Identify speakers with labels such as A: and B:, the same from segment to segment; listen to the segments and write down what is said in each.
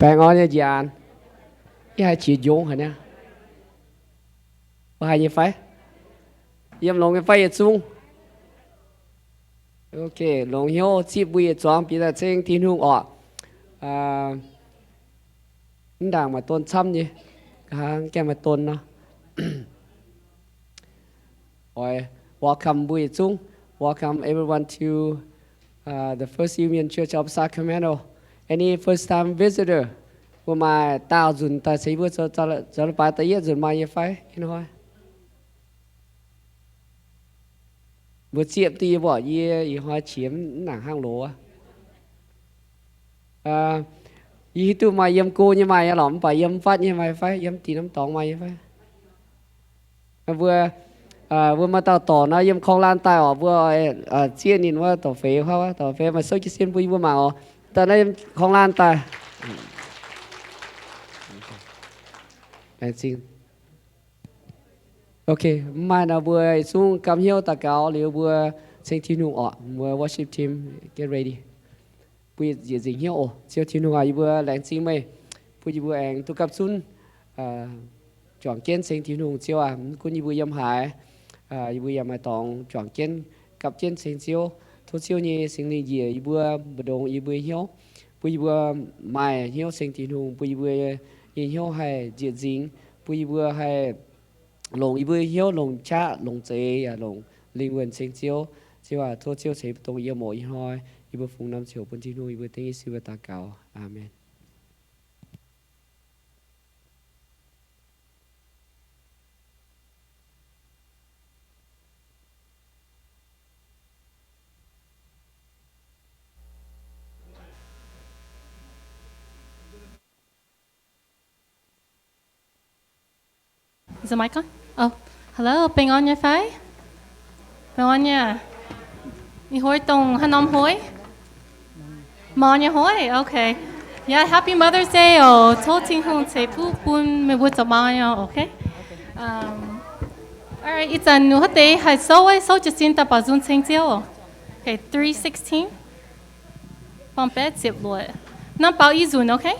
A: Bạn ngon nha chị An. Cái hai chị vốn hả nha. Hai như phải. Yếm lòng cái phải chung. Ok, lòng hiếu chip bùi chóng bị là trên thiên hương ọ. À, đảng mà tôn chăm nhỉ. Cái mà tôn nó. Oi, welcome bùi chung. Welcome everyone to the First Union Church of Sacramento. Any first time visitor? Của mà tao dùn ta thấy bữa cho bài ta yết dùn mà như phải. You know why? Bữa chiếm thì bỏ y hoa chiếm nảng hang lố à y tu mà yếm cô như mày lỏm phải yếm phát như mày phải yếm tí nắm tòng mày phải vừa vừa mà tao tỏ nó yếm không lan tay ở vừa chia nhìnว่าtỏ phế không á tỏ phế mà sâu chỉ xin vui vừa mà ở tao nó yếm không lan tay anh xin ok mai nào vừa xuống cầm hiếu ta cáo liệu vừa sinh thiên nung ở vừa worship team get ready bây giờ dính hiếu siêu thiên nung ở vừa lãng sinh mày bây vừa anh tu cấp sun chọn kiến sinh thiên nung siêu cũng như vừa yếm hải vừa yếm hải tòng chọn kiến cấp kiến sinh siêu thu siêu như sinh linh gì vừa bờ đồng vừa hiếu bây vừa mai hiếu sinh thiên nung bây vừa hiếu hay diệt dính bây vừa hay lồng y bơi hiếu lồng cha lồng chế lồng linh hồn sinh chiếu chiếu thua chiếu chế tông yêu mỗi hoi y bơi phụng năm chiều bốn chín nuôi y bơi tiếng y ta cầu amen.
B: Is the mic on? Oh, hello, bình an nha phải? Bình an nha. Ni hoi tông hanom hoi? Mò nha hoi, okay. Yeah, happy Mother's Day. Oh, cho ting hong che pu bun me wo ma ya, okay? All right, it's a new day. Hai so just in ta ba zun cheng jiao. Okay, 3:16. Phong bed zip lo. Nam bao yi zun, okay?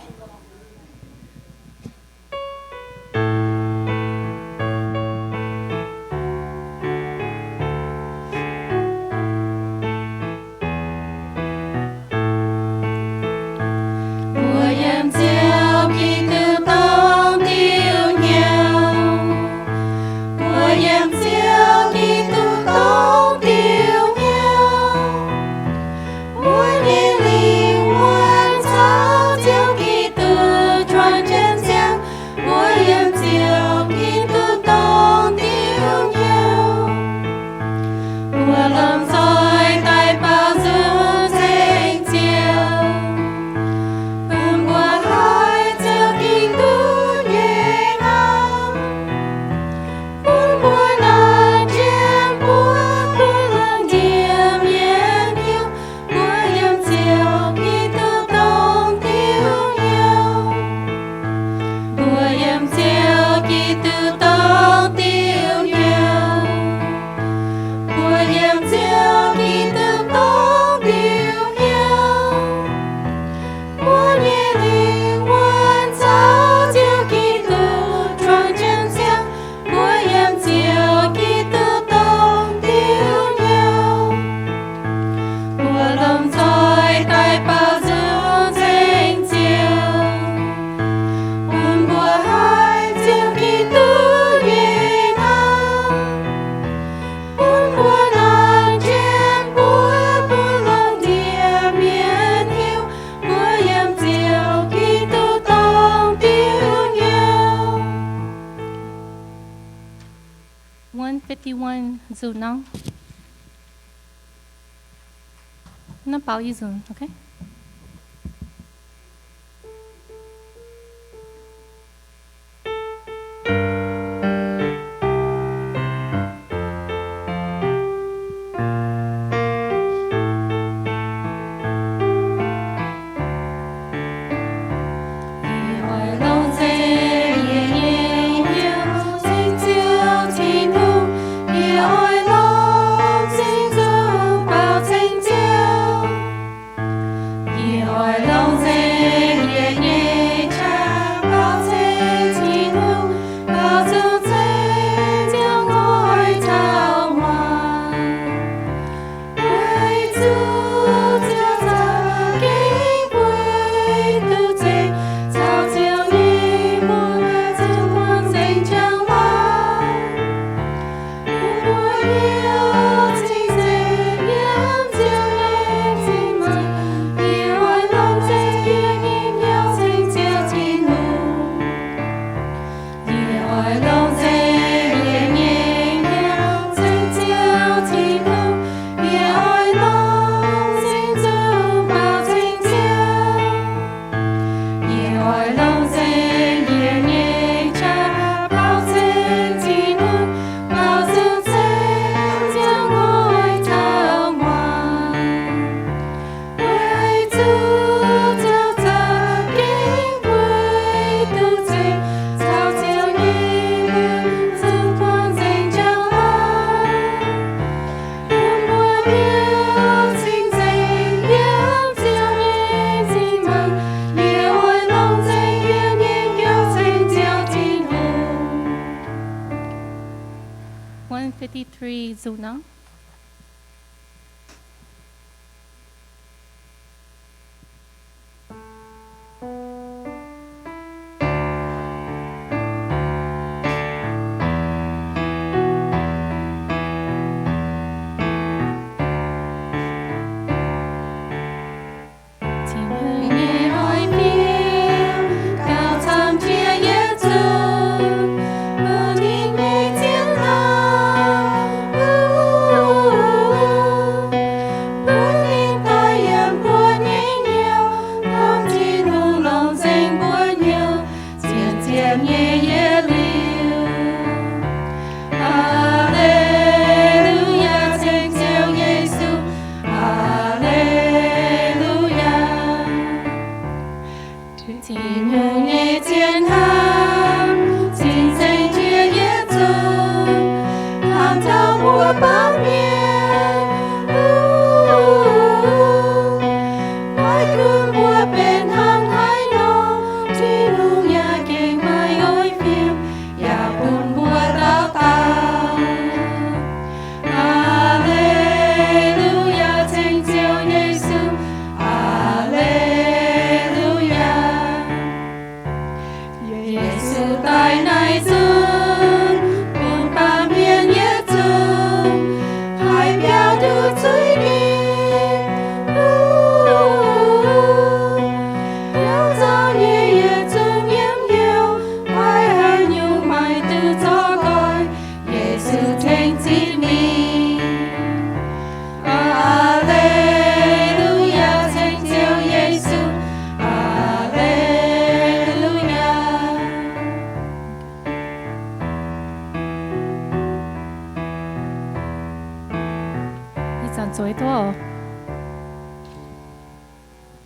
B: Zunang. Nam bao yi zun, okay? Mary Zuna.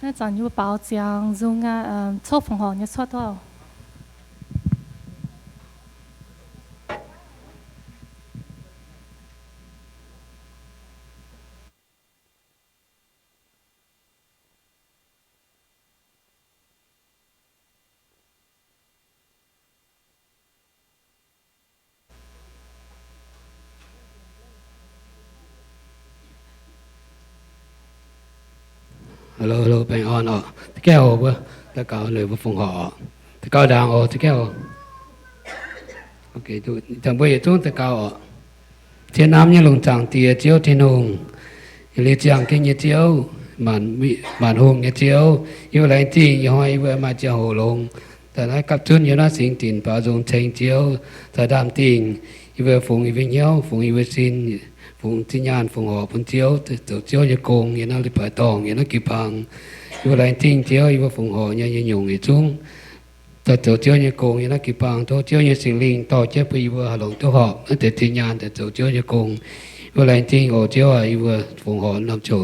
B: 那咱有包浆用抽风号你错到。
A: Hello, bạn on ọ, thế kéo bữa, ta cáo lời bữa phòng họ, ta cáo đàng ọ, thế kéo. Ok, tu, thằng bây giờ ta cáo ọ. Thiên nam như lùng chẳng tìa chiếu thiên hùng, lê chẳng kinh như chiếu, màn hùng như chiếu, yêu lại tình như hoài vừa mà chiếu hồ lùng, ta nói cặp chân như nó sinh tình bảo dùng tranh chiếu, ta đam tình, yêu vừa phùng yêu nhau, phùng yêu xin. Phùng tin nhàn phùng họ phùng chiếu tổ chiếu như cùng như nó đi phải tòng như nó kịp hàng như lại tin chiếu như phùng họ như nhung như chúng tổ chiếu như cùng như nó kịp hàng tổ chiếu như sinh linh tổ chiếu bây vừa hà lồng tổ họ nó để tin nhàn để tổ chiếu như cùng như lại tin họ chiếu à như vừa phùng họ nằm chỗ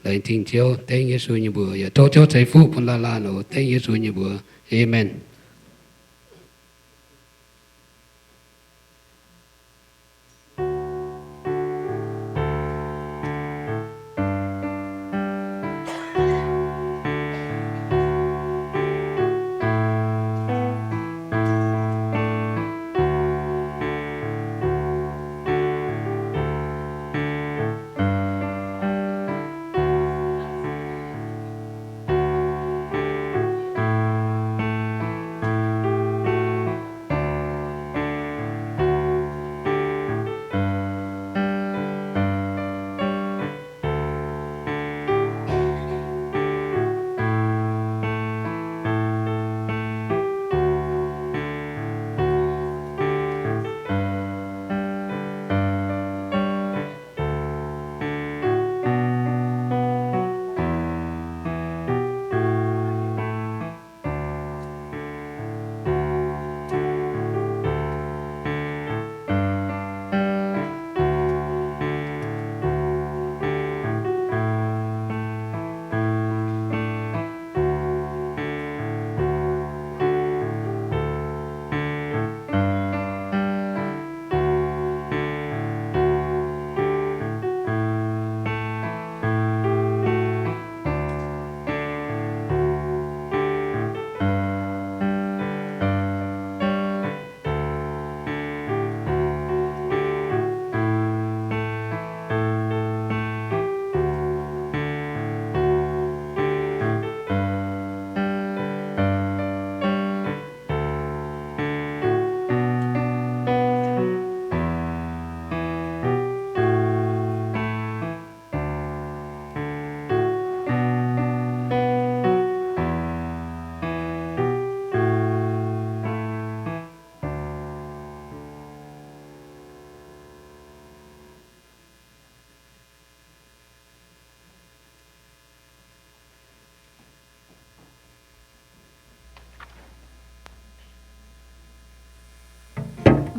A: lại tin chiếu tên Giêsu như bữa ya tổ chiếu trái phúc phun la la nó tên Giêsu như bữa amen.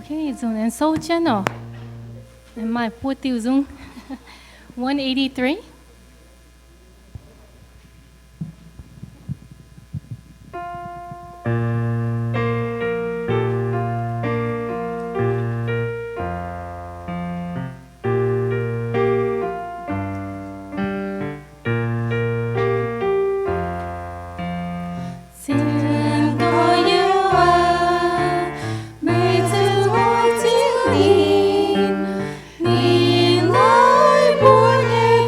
B: Okay, Zung, and so gentle. And my poor tiêu Zung. 183.
C: Nhìn lại buổi nhẹ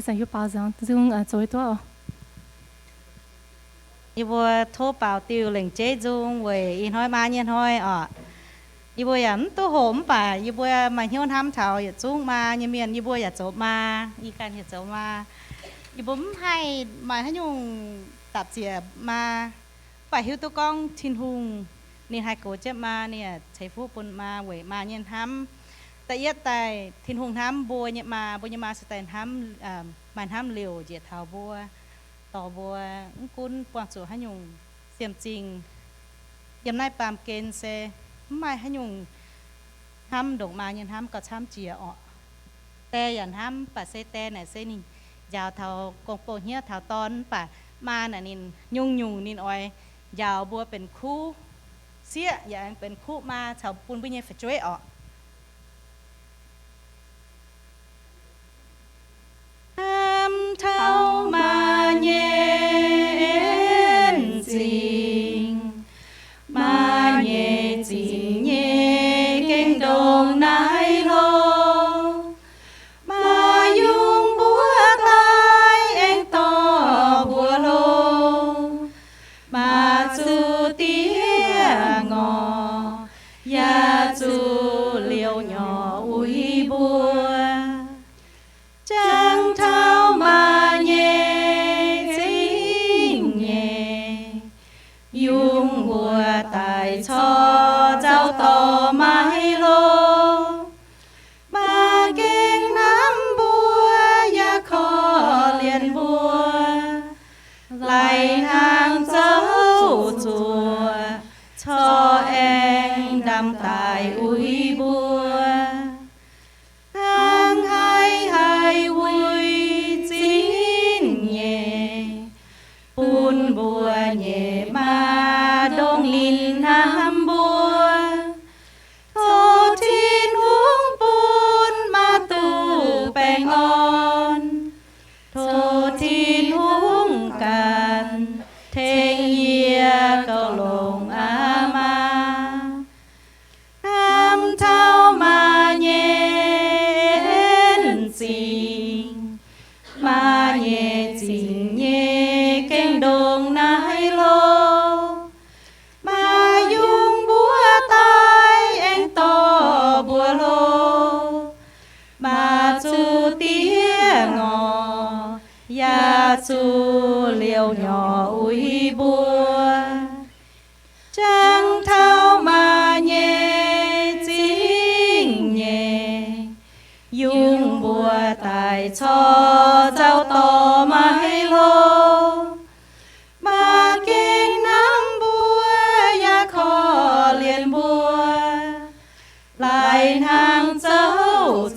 B: sản yêu bao giờ dùng rồi tôi
C: yêu bùa thô bảo tiêu lệnh chế dung về in hoi ma nhiên hoi yêu bùa ẩn tu hổm bà yêu bùa mà hiếu ham thảo yêu dung ma như miền yêu bùa yêu chỗ ma yêu can yêu chỗ ma yêu bấm hay mà hay nhung tạp dìa ma phải hiếu tu con thiên hùng nên hai cổ chết ma nè thấy phú bồn ma về ma nhiên ham tại yết tại thiên hùng ham bùa nhẹ ma sẽ tại ham màn ham liều dìa thảo bùaต่อบัวกุ้นปวงสู่ให้ยุงเสียมจริงยำนายปามเกณฑ์เซไม่ให้ยุงห้ำดอกมายันห้ำก็ช้ำเจียออกแต่ยันห้ำป่าเซแต่ไหนเซนี่ยาวเท่ากงโปเฮียเท่าตอนป่ามาน่ะนินยุงนินอ้อยยาวบัวเป็นคู่เสียอย่างเป็นคู่มาเท่าปูนปุญญ์ฝช่วยออกเท่ามาเย็นจริงมาเย็นจริงเย่เก่งดงนายโลมายุงบัวตายเองต่อบัวโลมาจูเตี้ยงอยาจูเลี้ยวหย่ออุ้ยบัวจังเท่ามาเย่จิงเย่ยุงบัวตายชอเจ้าต่อไม้โลมาเก่งน้ำบัวยาคอเลียนบัวไหลนางเจ้าจัวชอแองดำตายอุ้ยบัวบัวเย่มาดงลินน้ำบัวโททินหุงปูนมาตูแปงอ่อนโททินหุงกันเทงเยียก็ลงอามาน้ำเท่ามาเย็นจริงมาเย็นจริงเย่เก่งดงนายโลมายุงบัวตายเองต่อบัวโลมาจูเตี้ยงอยาจูเลี้ยวหย่ออุ้ยบัวจังเท่ามาเย่จิงเย่ยุงบัวตายชอเจ้าต่อไม้โลมาเก่งน้ำบัวยาคอเลียนบัวไหลนางเจ้า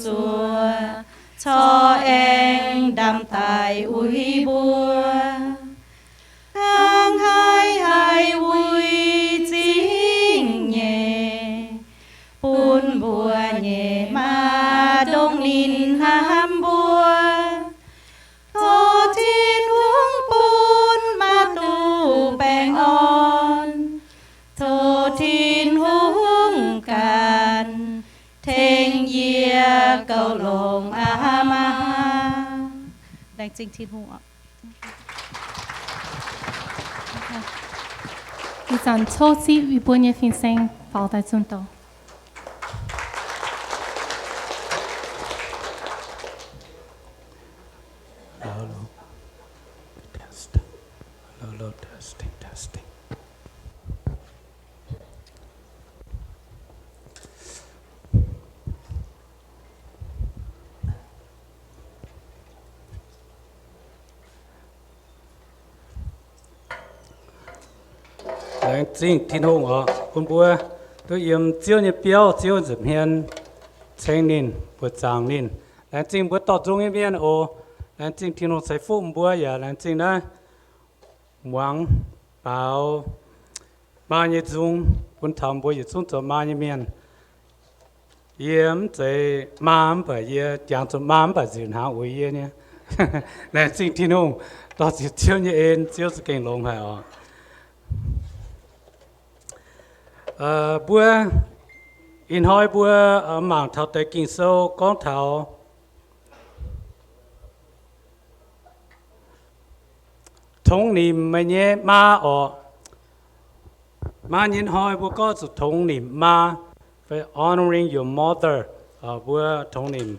C: จัวชอแองดำตายอุ้ยบัวทางหายวุยจิงเย่ปูนบัวเย่มาดงลินห้ามบัวโททินหุงปูนมาตูแปงอ่อนโททินหุงกันเทงเยียเก่าลงอามาแดงจริงทินหุง
B: อีจันโชซีวิบุญยฟินเซงฝากได้จุนโต
D: Hello, testing. Lãng chính thiên hùng con bùa tôi yếm chiếu như béo chiếu dập hiền chênh nín bùa chàng nín lãng chính bùa tọt trung hiền lãng chính thiên hùng sai phụ bùa ya lãng chính đó muang bảo ma như trung quân tham bùa như trung cho ma như miền yếm chạy ma bởi yếm chẳng cho ma bởi diễn hạ uy yếm nhé lãng chính thiên hùng tọt chiếu như em chiếu sự kinh lông phải bữa in hỏi bữa mảng thảo tới kinh sâu con thảo thống niệm mà nhé ma ở ma nhìn hỏi bữa có sự thống niệm ma phải honoring your mother ở bữa thống niệm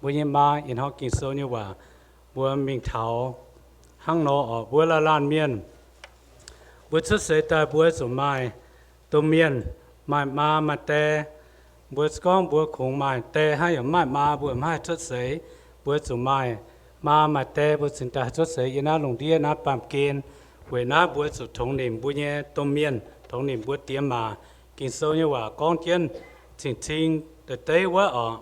D: bữa nhé ma in họ kinh sâu như vậy bữa mình thảo hăng nó ở bữa là lan miên bữa xuất sẽ tại bữa số mai tôm miên mai ma mà tê bữa con bữa khủng mai tê hay ở mai ma bữa mai xuất sẽ bữa số mai ma mà tê bữa sinh ta xuất sẽ yên na lồng địa na bám kiên bữa na bữa số thống niệm bữa nhé tôm miên thống niệm bữa tiêm mà kinh sâu như vậy con tiên chính chính để tế quá ở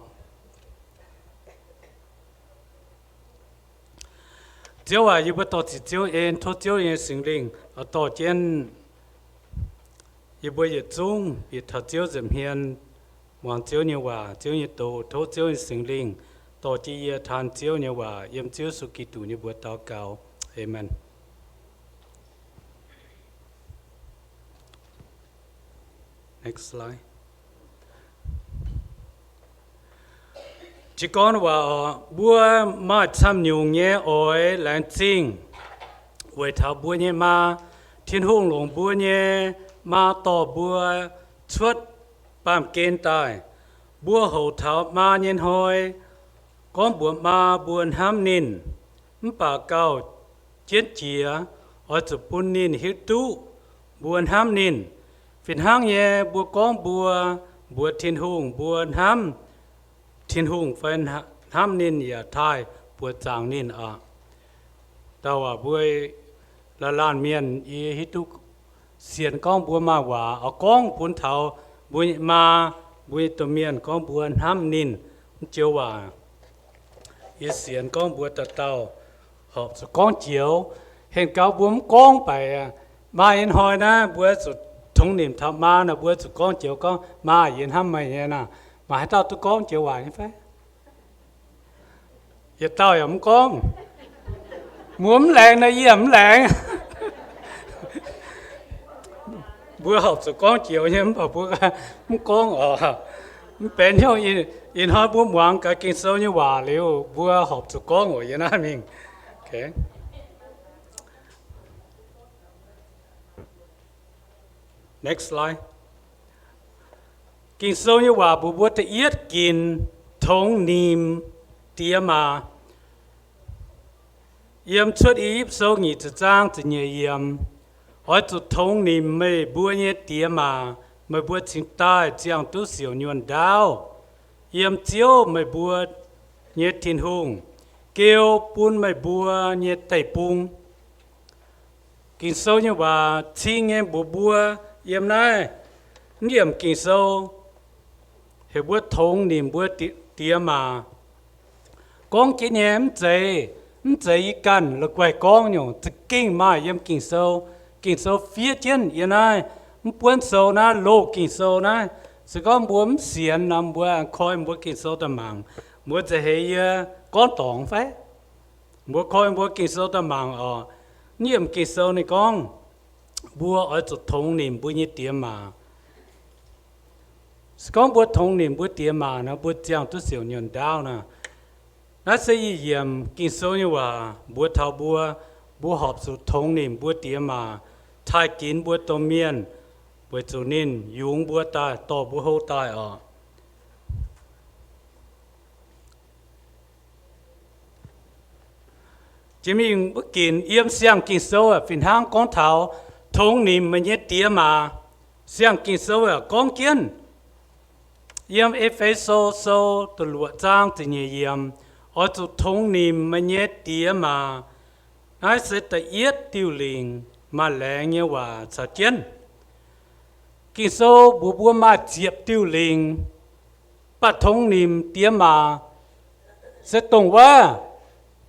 D: chiếu à yêu bữa chỉ chiếu yên thôi chiếu yên sinh linh ở tổ tiên yêu bữa yêu chung yêu thật chiếu dầm hiền mong chiếu như vậy chiếu như tổ thôi chiếu yên sinh linh tổ chỉ yêu than chiếu như vậy yếm chiếu su kỳ tụ như bữa祷cáo amen. Next slide. Chỉ cònว่าบัวมาทำอยู่เงี้ยโอ้ยแรงจริงเวทาบัวเนี่ยมาทิ้งห้องหลงบัวเนี่ยมาต่อบัวชดปามเกณฑ์ตายบัวหูเท้ามาเย็นหอยก้อนบัวมาบัวห้ามนินมป่าเก่าเจียนเจียอ๋อจุปุ่นนินฮิตุบัวห้ามนินฟินห้างเย่บัวก้อนบัวทิ้งห้องบัวห้ามทิ้งหุ่งไฟห้ามนินอย่าทายปวดจางนินแต่ว่าบัวละลานเมียนอีฮิตุเสียนก้องบัวมาว่าเอาก้องพุนเถาบัวมาบัวตัวเมียนก้องบัวห้ามนินเจียวว่าอีเสียนก้องบัวตะเตาหอบสุก้องเจียวเห็นเกาบัวมก้องไปมาเห็นหอยนะบัวสุดทงนิมทับมานะบัวสุก้องเจียวก้องมาเห็นห้ามไม่เนี่ยนะmà hai tao tôi con chịu hoài như phải giờ tao giờ không con muốn lẹn này gì ẩm lẹn bữa học rồi con chịu nhưng mà bữa không con bên nhau in hai bữa muộn cái kinh sâu như hòa liệu bữa học rồi con rồi vậy na mình okay. Next slide. Kinh sâu như hòa bố bố ta yết kinh thống niệm tía mà yếm xuất ý sâu nghỉ tự trang tự nhẹ yếm hỏi tụ thống niệm mê bố nhé tía mà mê bố chính tai chẳng tu xỉu nhuận đau yếm chiếu mê bố nhé thiên hùng kêu bún mê bố nhé tẩy bung kinh sâu như hòa chi nghe bố bố yếm này niệm kinh sâu hệ bữa thống niệm bữa tía mà con cái nhém dễ cần là quay con nhổ tự kinh mà yếm kinh sâu phía trên yên này buôn sâu na lô kinh sâu na sự con buôn xiên nằm buôn coi buôn kinh sâu tầm mảng buônจะให้con tỏng phải buôn coi buôn kinh sâu tầm mảng niệm kinh sâu này con buôn ở chỗ thống niệm buôn như tía mà con bữa thống niệm bữa tiệm mà nó bữa chẳng tôi xỉu nhận đau nè nó sẽ yếm kinh sâu nhưว่าbữa thao bữa họp sự thống niệm bữa tiệm mà thay kín bữa tôm miên bữa chủ nín dùng bữa tai to bữa hô tai chỉ mình bữa kín yếm xiang kinh sâu phiền hang con thảo thống niệm mình nhét tiệm mà xiang kinh sâu con kiến yếm Epheso so tu lụa trang tự nhiên yếm ở tu thống niệm mà nhé tía mà ai sẽ tự yết tiêu linh mà lẽ nhưว่าsa chiến kinh số bùa bùa mà diệp tiêu linh bắt thống niệm tía mà sẽ tôngว่า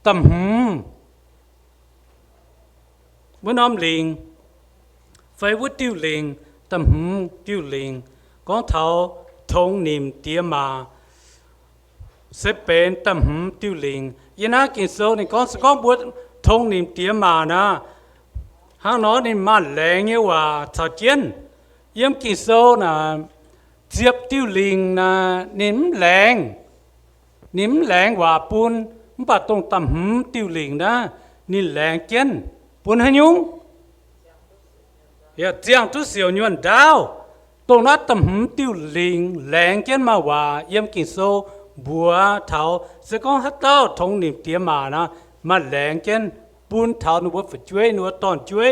D: tầm bữa năm linh phải bữa tiêu linh tầm tiêu linh con thảo thống niệm tía mà sẽ bên tâm tiêu linh yên á kinh số này con bữa thống niệm tía mà na hắn nói nên mà lẽ nhưว่าthảo chiến yếm kinh số là diệp tiêu linh là niệm lẹngว่าปุ่นbắt tông tâm tiêu linh đó nên lẹng chiến ปุนให้ยุงอย่าเจียงตู้เสียวนวลดาวตรงนั้นตำหืมติ้วลิงแหลงเจนมาว่าเยี่ยมกินโซบัวเถาสกองฮัตเต้าทงหนิมเตียมานะมาแหลงเจนปูนเถาหนูว่าฝึกช่วยหนูตอนช่วย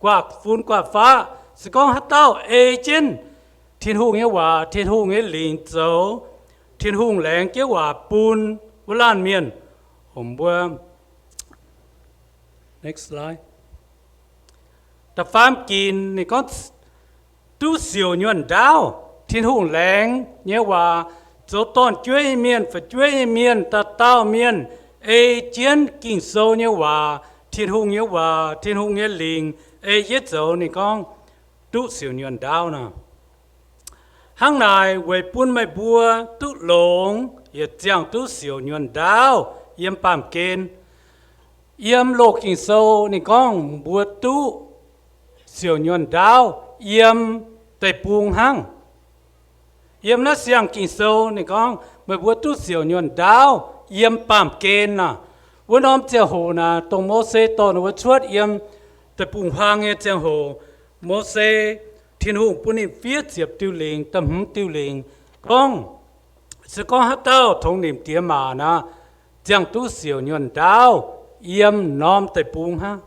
D: กว่าฝุ่นกว่าฟ้าสกองฮัตเต้าเอเจนthiên hùng nghĩaว่าthiên hùng nghĩa liền dấu thiên hùng lẻng nghĩaว่าปูนวลานเมียนผมว่า next slide แต่ฟาร์มกินนี่ก็ตู้เสียวนวลดาวthiên hùngแหลงnghĩaว่าโจต้นช่วยเมียนฝึกช่วยเมียนตาเต้าเมียนเอเจียนกิ่งโซnghĩaว่าthiên hùng nghĩaว่าthiên hùng nghĩa liềnเอเยโจนี่ก็ตู้เสียวนวลดาวนะห้างนายเวปุ่นไม่บัวตุหลงอย่าเจียงตุเสียวนวลดาวเยี่ยมปามเกณฑ์เยี่ยมโลกกิงโซนี่ก้องบัวตุเสียวนวลดาวเยี่ยมแต่ปูงห้างเยี่ยมนักเสียงกิงโซนี่ก้องไม่บัวตุเสียวนวลดาวเยี่ยมปามเกณฑ์นะวันน้อมเจ้าโหนะตรงโมเสตอนวันชวดเยี่ยมแต่ปูงห้างเงี้ยเจ้าโหโมเสthiên hùngปุ่นphía diệp tiêu linh tâm hứng tiêu linh con sẽ có hát tao thông niệm tiếng mà na chẳng tu siêu nhuận đau yếm nom tại bung ha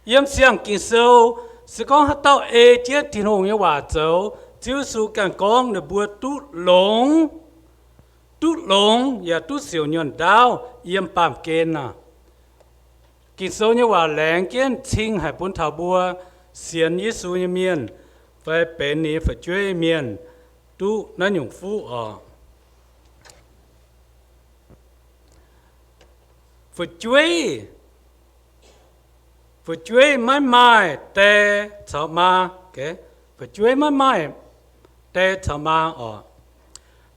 D: yếm xiang kinh sâu sẽ có hát tao ê chết thiên hùng như hòa châu chiếu su càng con để bùa tu lông và tu siêu nhuận đau yếm pam kên na kinh sâu như hòa lẹng kiến chinh hải bún thảo bùa xiên yết su như miền phải bên này phải chơi miền tu nó nhung phú phải chơi mãi mãi tê chào ma cái phải chơi mãi mãi tê chào ma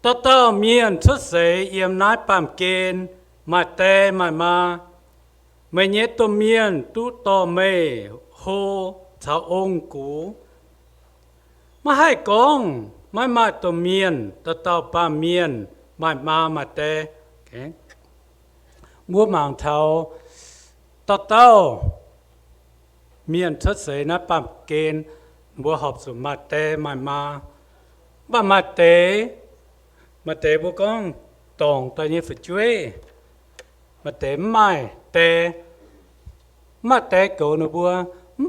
D: tao miền xuất世yếm nái bám kên mãi tê mãi ma mày nhớ tôi miền tu to mê hô chào ông cũมาให้กองไม่มาตัวเมียนตัวเต่าป้าเมียนมาแต่มัวหมางเทาตัวเต่าเมียนชัดเสยนะป้าเกณฑ์บัวหอบสุมาแต่มาแต่บัวกองตองตัวนี้ฝึกช่วยมาแต่ไม่แต่โกนบัว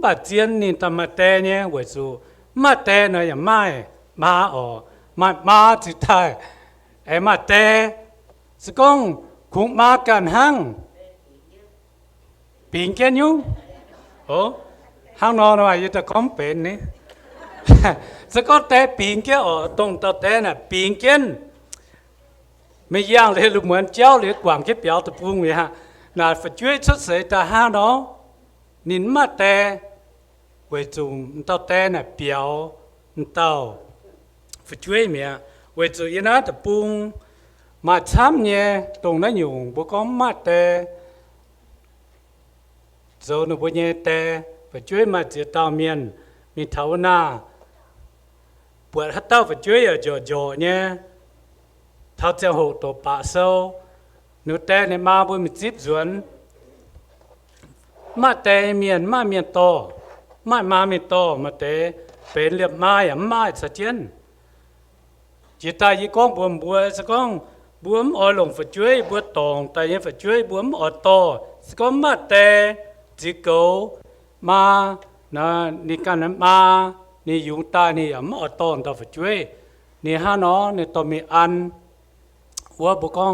D: มาเจียนนี่ตามาแต่เนี่ยไว้สู่มาแต่เนยไม่มาจิตใจมาแต่สกงคงมากันห้างปีนแกยุงห้างนอนว่าอยู่แต่ก้มเป็นนี่สกแต่ปีนแกตรงตัวแต่น่ะปีนแกนไม่ย่างเลยลูกเหมือนเจ้าหรือกวางแค่เปียวตะพุงเลยฮะน่าฝึกช่วยชุดเสียแต่ห้างน้องนินมาแต่为主到带那表到不追面为主一拿的崩嘛参呢动那用不讲嘛的做那不呢的不追嘛只到面มีเท่าหน้าปวดหัดเต้าไปช่วยจ่อเนี่ยเท่าจะหกตัวปะโซ่หนูแต่ในมาบุญมีจิบสวนมาแต่เมียนโตมาไม่โตมาแต่เป็นเรียบมาอย่างมาสะเจียนจิตใจยี่ก้องบัวสก้องบัวมอ่อนลงฝัดช่วยบัวตองแต่ยังฝัดช่วยบัวมอ่อนโตสก้องมาแต่จิโกมานะนี่กันมานี่ยุงตานี่อย่างมาอ่อนโตต่อฝัดช่วยนี่ฮะเนาะนี่ตัวมีอันว่าบุก้อง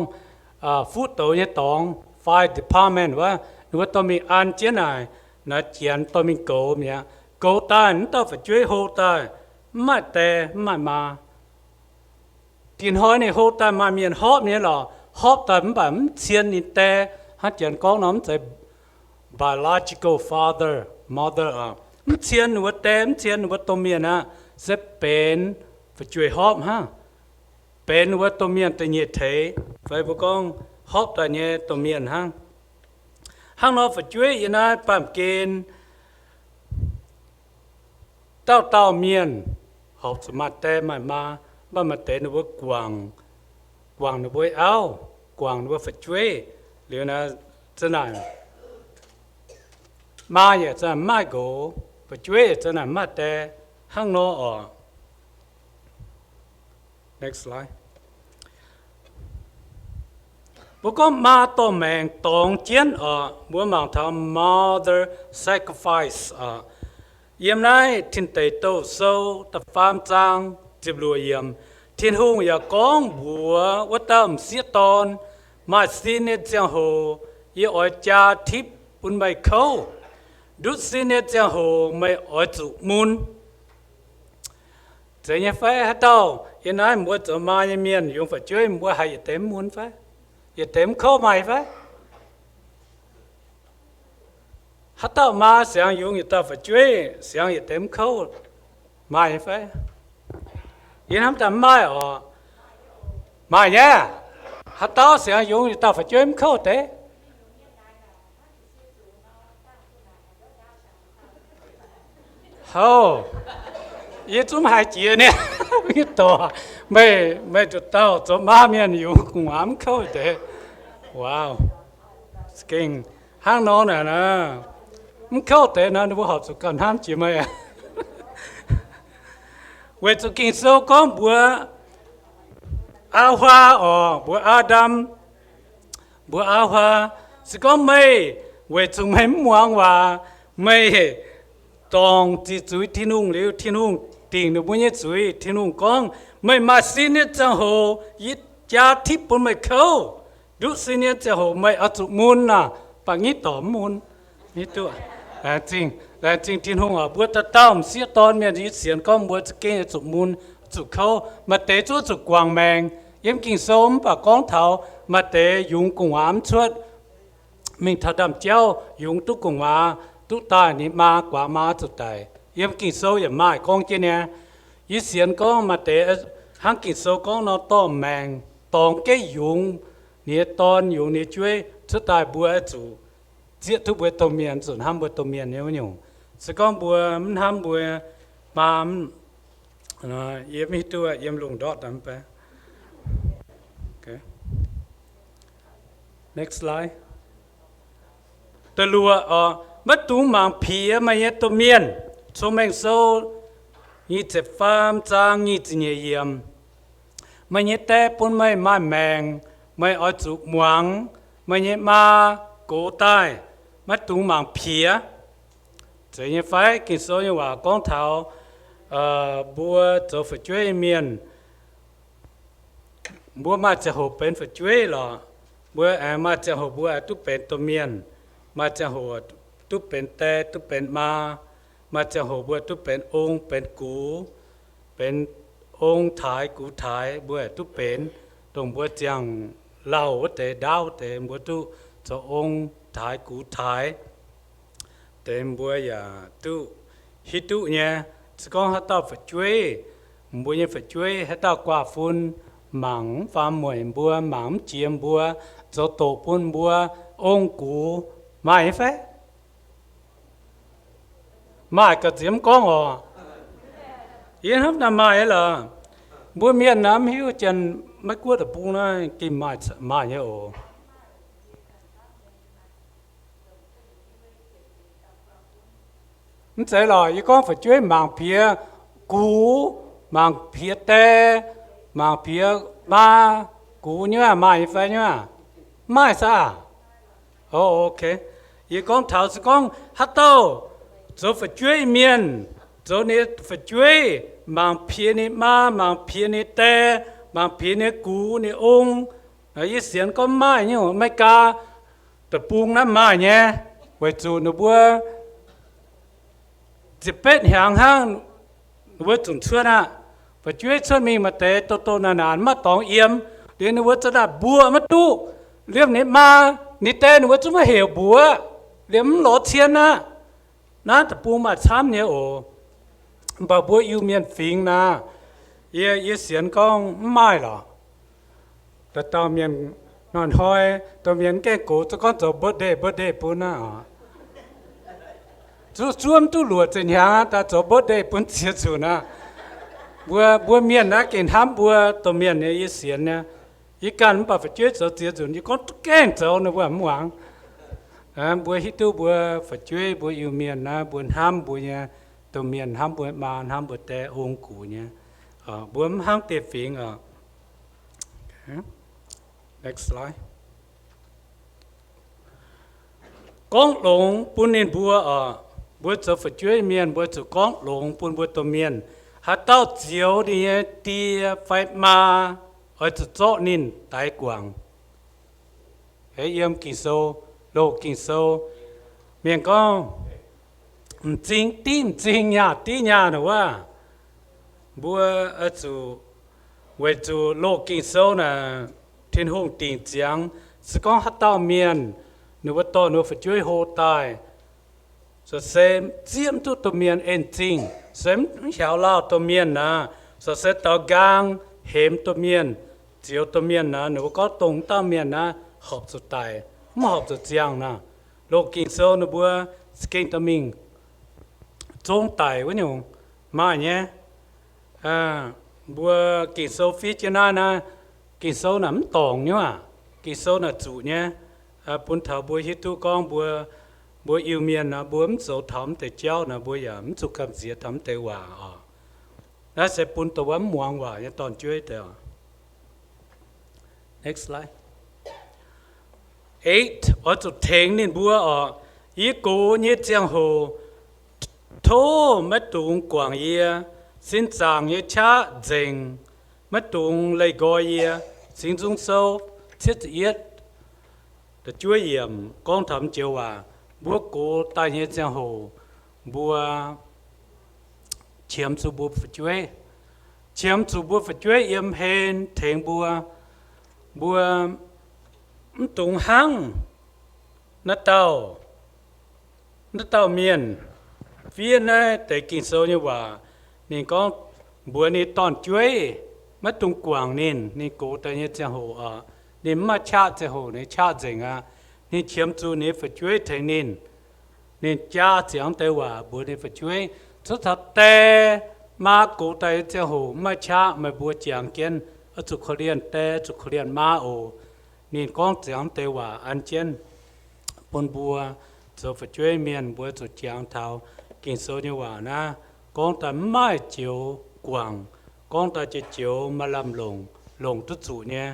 D: ฟูดตัวเนี่ยตองไฟดีพาร์ตเมนต์ว่าหรือว่าตัวมีอันเจ้าไหนนะเจียนตัวมีโกเนี่ยโกตาตัวฝัดช่วยโฮตามาแต่มากินหอยในโฮตามาเมียนฮอบเนี่ยหรอฮอบแต่แบบเชียนนี่แต่ฮัดเจียนก้องน้ำใจ biological father mother เชียนหนูว่าแต่เชียนหนูว่าตัวเมียนะจะเป็นฝัดช่วยฮอบฮะเป็นว่าตัวเมียนแต่เนี่ยเทไฟบุกองฮอบแต่เนี่ยตัวเมียนฮะห้างนอฝัดช่วยยันนะปั๊มเกณฑ์เต้าเมียนหอบสมาแต่มาบ้านมาแต่หนูว่ากวางหนูว่าเอากวางหนูว่าฝัดช่วยหรือนะจะไหน mà giờ chân mà gỗ và chuối chân là mà tè hăng nó ở next slide bố có mà tổ mèn tổng chiến ở bố mang thầm mother sacrifice ở yếm này thiên tây tô sâu tập phàm trang dịp lùa yếm thiên hùng ya con bùa vất tâm xiết tôn mà xin hết giang hồ y ở cha thiếp bún mày khâu đút xin hết giang hồ mày ở chủ môn thế nhá phải hết đâu yên nói mua cho mà như miền dùng phải chơi mua hay tém muốn phải y tém khâu mày phải hết đâu mà sáng dùng người ta phải chơi sáng y tém khâu mày phải yên hâm tầm mai ở mai nhá hát tao sẽ dùng thì tao phải chơi em khâu thế hô yên chúng hai chị nè biết to mày tụi tao cho má miền dùng cùng ám khâu thế wow kinh hang nó nè nè em khâu thế nó nó học sự cần ham chị mày à về cho kinh sâu con bữa áo hoa ở bữa Adam bữa áo hoa chỉ có mày về cho mày muang và mày tòng chỉ chuối thiên hùng liu thiên hùng tiền được bao nhiêu chuối thiên hùng con mày mà xin hết cho hồ ít cha thiếp bốn mày khâu đút xin hết cho hồ mày ở chỗ môn à bằng ít tỏ môn ít tuổi là chính thiên hùng ở bữa ta tao xía tôn miền đi xiên con bữa cái chỗ môn chỗ khâu mà tế chỗ quảng mèn yếm kinh sớm và con thảo mà tế dùng cùng ám chuột mình thật đầm treo dùng tu cùng mà tu tài ni ma quả ma tu tài yếm kinh sâu yếm mai con kia nè yếm xiên con mà tế hàng kinh sâu con nó to mèn tòng cái dùng ni tôn dùng ni chuối tu tài bữa chủ giết tu bữa tôm miền chuẩn ham bữa tôm miền nếu nhiều sẽ con bữa mình ham bữa mà yếm hít tu yếm lùng đọt đâm pe okay next slide tờ lùa mất tú mang phía mà yết tôm miền số mình sâu như chế farm trang như chế nhẹ yếm mà yết té bốn mấy mai mèn mấy ở chỗ muang mà yết ma cổ tai mất tú mang phía thế như phải kinh số nhưว่าcon thảo bùa cho phải chơi miền bùa màจะหเป็นphải chơi là bùa màจะหบùa tuเป็นตัวเมียนmàจะหtuเป็นแต่tuเป็นมาจะหบùa tuเป็นองค์เป็นกูเป็นองค์ถ่ายกูถ่ายบùวtuเป็นตรงบùวจังเล่าแต่ดาวแต่บùวtuจะองค์ถ่ายกูถ่ายแต่บùวอย่าtuฮิตุเนี่ยcon hát tao phải chơi bùa như phải chơi hát tao qua phun mảng phàm mồi bùa mảng chiêm bùa cho tổ phun bùa ông cụ mai phải mai cái chiếm con à yên hấp là mai là bùa miền Nam hiu chân mấy quốc ở bung nó kim mai như ồ thế là y con phải chơi mảng phía cú mảng phía tê mảng phía ba cú nhá mai phải nhá mai sao ok y con thảo sự con hát tao rồi phải chơi miền rồi này phải chơi mảng phía này ma mảng phía này tê mảng phía này cú này ông y xiên con mai nhá mai ca tập buông nó mai nhé vậy chú nó bữa chỉ biết hàng hàng với chuẩn xuân à và chuối xuân mình mà té tô nàn mà tòng yếm đến nó với cho là bùa mất tu liếm này mà nít té nó với chúng mà hiểu bùa liếm lót thiên à nó tập bùa mà chăm nhớ ồ bà bùa yêu miền phình na ye xiên con mai làแต่ตอนเมียนนอนห้อยตอนเมียนแก่กูจะก้อนจะเบิร์ดเดย์ปุ่นนะช่วงตู้หลวดจะยังแต่จะเบิร์ดเดย์ปุ่นเสียจุนะบัวเมียนนะกินห้ามบัวตัวเมียนเนี่ยยี่เสียนเนี่ยยี่การมันแบบเจ๊จะเสียจุนยี่ก้อนแกล้งเจ้าเนี่ยว่าหวัง bữa hít tu bữa phải chơi bữa yêu miền na bữa ham bữa nha tụi miền ham bữa mà ham bữa tè ôn cụ nha bữa ham tiệp phiền next slide con lồng bún nên bữa cho phải chơi miền bữa cho con lồng bún bữa tụi miền hạt tao chiếu đi tia phải mà ở chỗ nín đại quảng hệ yếm kinh sâu lô kinh sâu miền con chính tin nhà tí nhà nữa wa bữa ở chỗ về chỗ lô kinh sâu là thiên hùng tiền giang sự con hạt tao miền nếu to nếu phải chơi hồ tài so xem chiếm tụi miền en chính xem hiểu lao tụi miền na so sẽ tao gang hẻm tụi miền chiếu tụi miền na nếu có tông tao miền na học tụi tài mà học tụi giang na lô kinh sâu nếu bữa skin tụi mình trông tài với nhau mà nhé bữa kinh sâu phía trên na kinh sâu nằm tòng nhá kinh sâu là chủ nhé bốn thảo bữa hít tu con bữa yêu miền na bữa dấu thắm để cháu na bữa giờ chụp cầm gì thắm để hòa nó sẽ bốn tàu muang hòa nhé toàn chơi đấy next slide 8 ở chỗ thèn nên bữa ý cố nhé giang hồ thô mất tung quảng ye xin chàng nhé cha dình mất tung lấy gọi ye xin dung sâu thiết yết để chúa yểm con thầm chiều bữa cố tai nhé giang hồ bữa chiếm số bữa phải chuối yểm hên thèn bữa tung hăng nó tàu miền phía này để kinh sâu như vậy nên có bữa này toàn chuối mất tung quảng nên cố tai nhé giang hồ nên mà cha giang hồ nên cha dình nên chiếm số này phải chuối thèn nên cha chẳng tới hòa bữa này phải chuối rất thật tệ mà cố tai giang hồ mà cha mà bữa chẳng kiến ở chỗ Korean tệ chỗ Korean mà nên con chẳng tới hòa ăn chén bún bùa rồi phải chơi miền bữa rồi chẳng tháo kinh số như hòa na con ta mai chiều quảng con ta chỉ chiều mà làm lồng tốt chủ nhé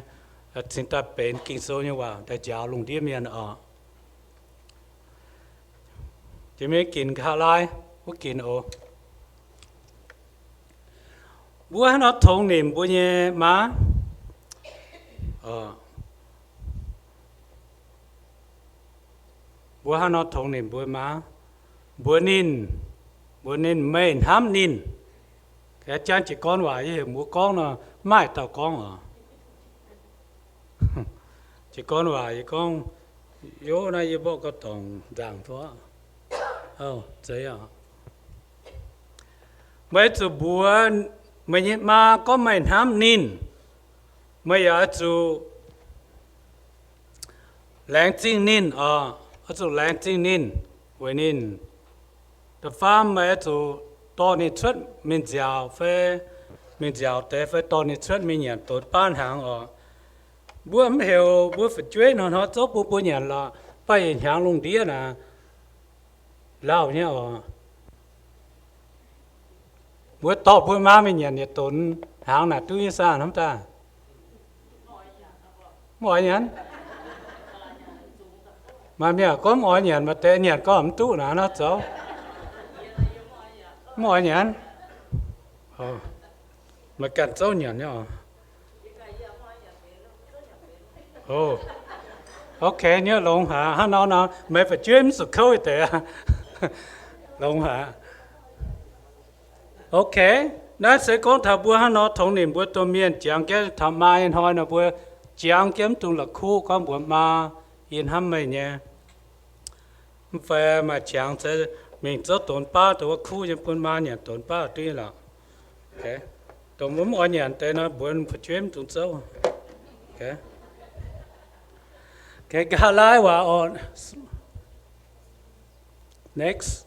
D: xin ta bên kinh số như hòa để giáo lồng đi miền chỉ mấy kinh khá lai có kinh bữa nó thông niệm bữa nhé má bữa nó thông niệm bữa má bữa nín mấy ham nín cái chân chỉ con vậy chứ mua con là mai tao con chỉ con vậy con yếu này yếu bộ có tổng giảng thôi thế mấy chú bữa mấy mà có mấy ham nín mấy ở chú lãng chính nín ở chú lãng chính nín với nín the farm mấy chú to nín xuất mình giàu té phải to nín xuất mình nhận tốt ban hàng bữa em hiểu bữa phải chơi nó tốt bữa nhận là phải hàng lùng đĩa nè lao nhá bữa to bữa má mình nhận nhiệt tốn hàng là tuy sao lắm ta mọi nhận mà mẹ có mọi nhận mà tệ nhận có ẩm tụ là nó xấu mọi nhận mà cần xấu nhận nhá ok nhớ lông hả nó mày phải chơi một câu tệ lông hả ok nó sẽ có thằng bữa nó thông niệm bữa tôm miên chẳng cái thằng mai thôi nó bữa chẳng kiếm tung là khu con bữa mà yên hâm mày nhé phải mà chẳng sẽ mình cho tốn ba tụi khu cho con ma nhận tốn ba tuy là ok tụi muốn mọi nhận tới nó bữa phải chuyên tụi sâu ok cái gà lái vào next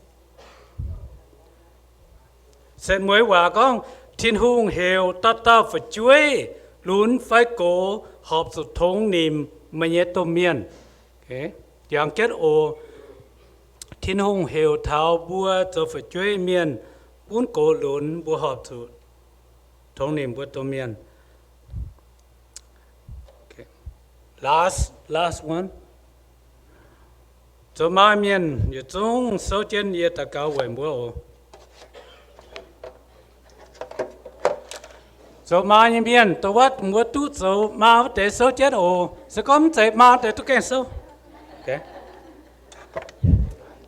D: sẽ mới vào con thiên hùng hiểu ta phải chuối luôn phải cố họp sự thống niệm mà nhé tôm miền ok chẳng kết thiên hùng hiểu thảo bùa cho phải chơi miền bốn cổ lún bùa họp thủ thông niệm bùa tô miền. Okay. Last one. Cho ma miền như chúng số chân như ta cao về bùa ô. Cho ma như miền tôi vắt bùa tu số ma để số chết ô sẽ có một chạy ma để tôi kén số. Okay.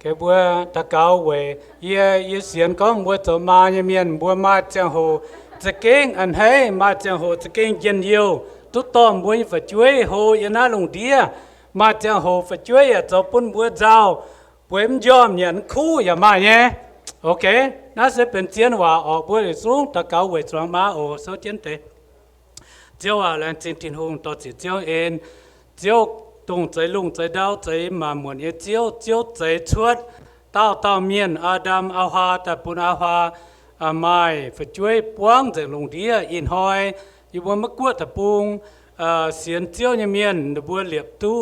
D: Cái bữa ta cao về ye xiên con bữa cho ma như miền bữa ma chẳng hồ chỉ kinh anh hay ma chẳng hồ chỉ kinh dân yêu tụt tóm bữa phải chuối hồ yên na lồng đĩa ma chẳng hồ phải chuối cho bún bữa giàu bữa em yom nhận khu ya ma nhé. Ok nó sẽเป็นchiến hòa ở bữa để xuống ta cao về trong ma ở số chiến tế chiếu à lên trên thiên hùng to chỉ chiếu en chiếu tungใจลุงใจดาวใจมาหมวนเอเจียวเจียวใจชวดเต้าเมียนอาดัมอาฮาตะปุนอาฮาอาไม้ฝช่วยป้วงใจลุงเดียอินหอยอยู่บนมะกวดตะปุงเสียนเจียวเนี่ยเมียนบัวเหลียบตู้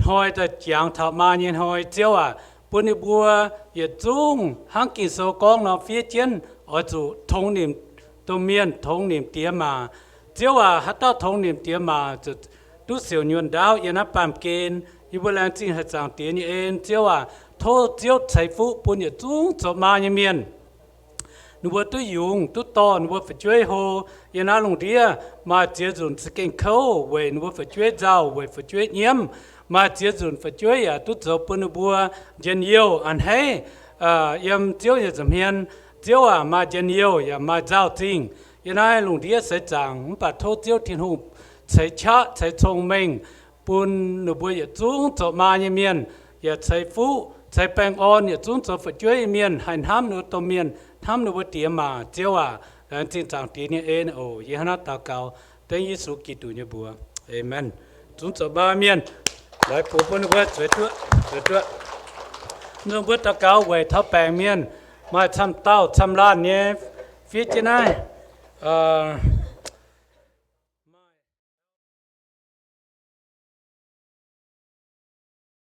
D: หอยตะจางถามาเนียนหอยเจียวอ่ะปุนบัวเหยียดจุ้งหังกินโซกองเราเฟียเจียนอ๋อจู่ทงนิ่มตัวเมียนทงนิ่มเตี้ยมาเจียวอ่ะฮัตต้าทงนิ่มเตี้ยมาจุดดูเสียวนวลดาวยันนับปั๊มเกณฑ์อยู่บนแรงจริงหัดจางเตียนเองเจ้าว่าโทษเจ้าใช้ฟุปุ่นอย่าจุ้งจบมาอย่างเมียนนูว่าตัวยุงตัวตอนนูว่าฝัดช่วยโฮยันน่าลงเดียมาเจ้าจุนสกินเขาเวนูว่าฝัดช่วยเจ้าเวฝัดช่วยเยี่ยมมาเจ้าจุนฝัดช่วยอ่ะตัวจบปุ่นบัวเจนเยียวอันให้ยำเจ้าอย่าจำเฮียนเจ้าอ่ะมาเจนเยียวอย่ามาเจ้าจริงยันน่าลงเดียเสียจังปัดโทษเจ้าทิ้งหูใช้ชาใช้ชงเมงปุนหนูบัวอย่าจุ้งจบมาอย่างเมียนอย่าใช้ฟูใช้แป้งอ่อนอย่าจุ้งจบฝัดช่วยเมียนหันห้ามหนูตัวเมียนห้ามหนูบัวเตียมาเจ้าว่าแล้วจริงจังตีนี่เองโอ้ยฮันนัตตาเกาแต่ยิสุกิตุเนี่ยบัวเอเมนจุ้งจบมาเมียนหลายผู้ปุนบัวสวยตัวหนูบัวตาเกาไว้ทับแป้งเมียนมาทำเต้าทำร้านเนี่ยฟิจินัย